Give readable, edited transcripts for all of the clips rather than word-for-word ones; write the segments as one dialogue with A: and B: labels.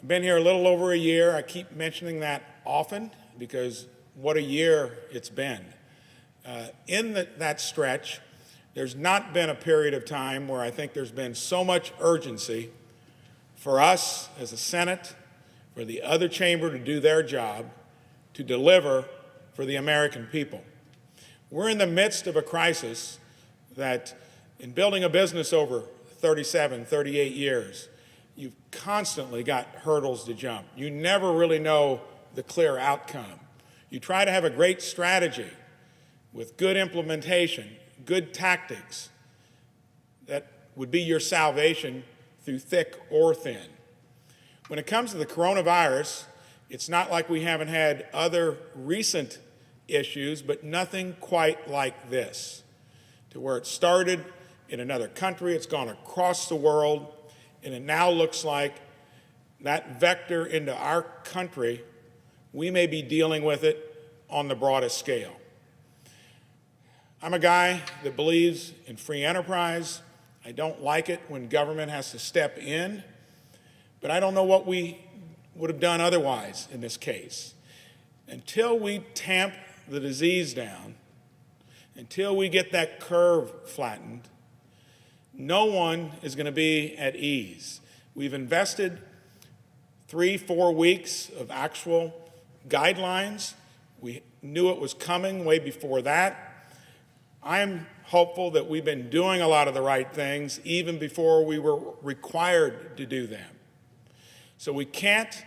A: I've been here a little over a year. I keep mentioning that often because what a year it's been. In that stretch, there's not been a period of time where I think there's been so much urgency for us as a Senate, for the other chamber to do their job, to deliver for the American people. We're in the midst of a crisis that, in building a business over 37, 38 years, you've constantly got hurdles to jump. You never really know the clear outcome. You try to have a great strategy with good implementation, good tactics that would be your salvation through thick or thin. When it comes to the coronavirus, it's not like we haven't had other recent issues, but nothing quite like this. To where it started in another country, it's gone across the world, and it now looks like that vector into our country, we may be dealing with it on the broadest scale. I'm a guy that believes in free enterprise. I don't like it when government has to step in, but I don't know what we would have done otherwise in this case. Until we tamp the disease down, until we get that curve flattened, no one is going to be at ease. We've invested 3-4 weeks of actual guidelines. We knew it was coming way before that. I'm hopeful that we've been doing a lot of the right things even before we were required to do them. So we can't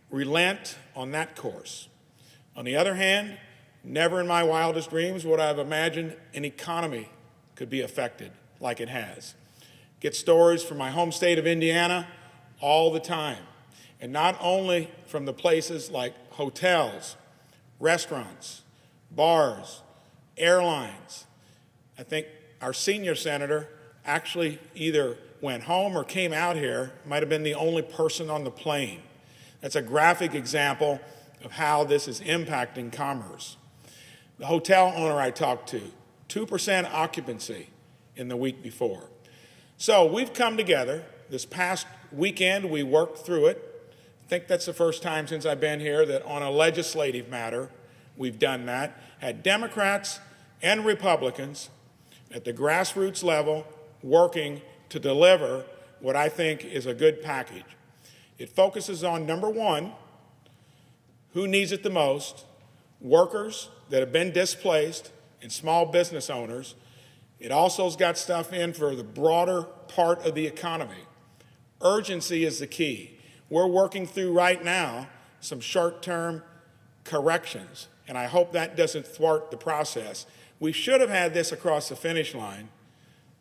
A: relent on that course. On the other hand, never in my wildest dreams would I have imagined an economy could be affected like it has. Get stories from my home state of Indiana all the time. And not only from the places like hotels, restaurants, bars, airlines. I think our senior senator actually either went home or came out here, might have been the only person on the plane. That's a graphic example of how this is impacting commerce. The hotel owner I talked to, 2% occupancy in the week before. So we've come together. This past weekend, we worked through it. I think that's the first time since I've been here that on a legislative matter, we've done that. Had Democrats and Republicans at the grassroots level working to deliver what I think is a good package. It focuses on, number one, who needs it the most, workers that have been displaced and small business owners. It also has got stuff in for the broader part of the economy. Urgency is the key. We're working through right now some short-term corrections, and I hope that doesn't thwart the process. We should have had this across the finish line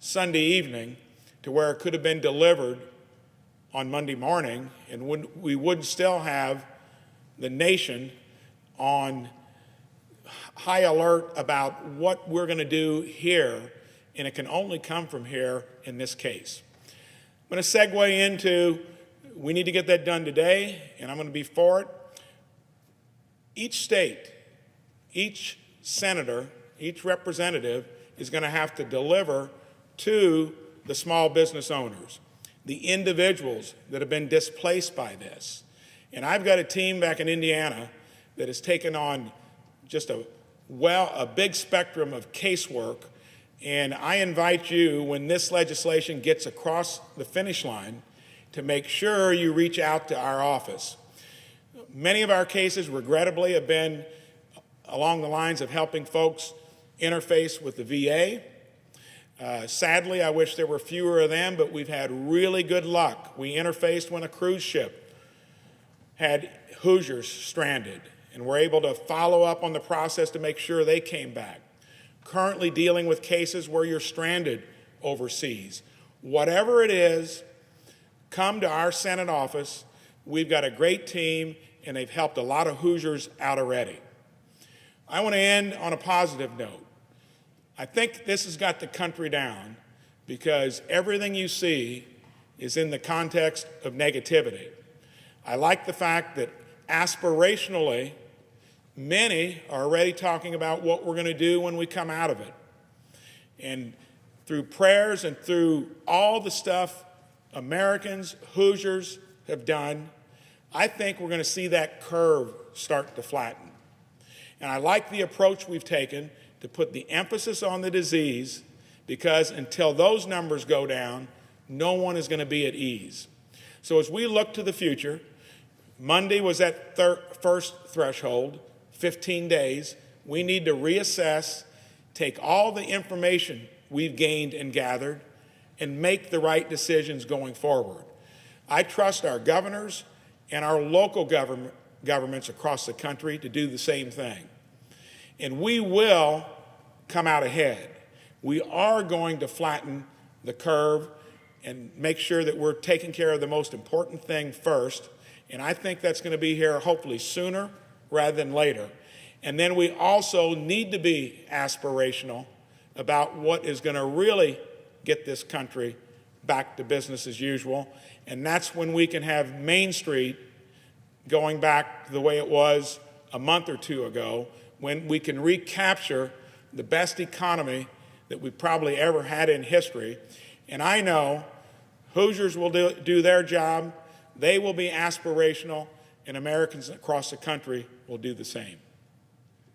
A: Sunday evening to where it could have been delivered on Monday morning, and we would still have the nation on high alert about what we're going to do here, and it can only come from here in this case. I'm going to segue into, we need to get that done today, and I'm going to be for it. Each state, each senator, each representative is going to have to deliver to the small business owners, the individuals that have been displaced by this. And I've got a team back in Indiana that has taken on just a big spectrum of casework, and I invite you, when this legislation gets across the finish line, to make sure you reach out to our office. Many of our cases, regrettably, have been along the lines of helping folks interface with the VA. Sadly, I wish there were fewer of them, but we've had really good luck. We interfaced when a cruise ship had Hoosiers stranded, and we're able to follow up on the process to make sure they came back. Currently dealing with cases where you're stranded overseas. Whatever it is, come to our Senate office. We've got a great team, and they've helped a lot of Hoosiers out already. I want to end on a positive note. I think this has got the country down because everything you see is in the context of negativity. I like the fact that aspirationally, many are already talking about what we're going to do when we come out of it. And through prayers and through all the stuff Americans, Hoosiers have done, I think we're going to see that curve start to flatten. And I like the approach we've taken to put the emphasis on the disease, because until those numbers go down, no one is going to be at ease. So as we look to the future, Monday was that first threshold, 15 days. We need to reassess, take all the information we've gained and gathered, and make the right decisions going forward. I trust our governors and our local governments across the country to do the same thing. And we will come out ahead. We are going to flatten the curve and make sure that we're taking care of the most important thing first. And I think that's going to be here hopefully sooner rather than later. And then we also need to be aspirational about what is going to really get this country back to business as usual. And that's when we can have Main Street going back the way it was a month or two ago, when we can recapture the best economy that we've probably ever had in history. And I know Hoosiers will do their job, they will be aspirational, and Americans across the country will do the same.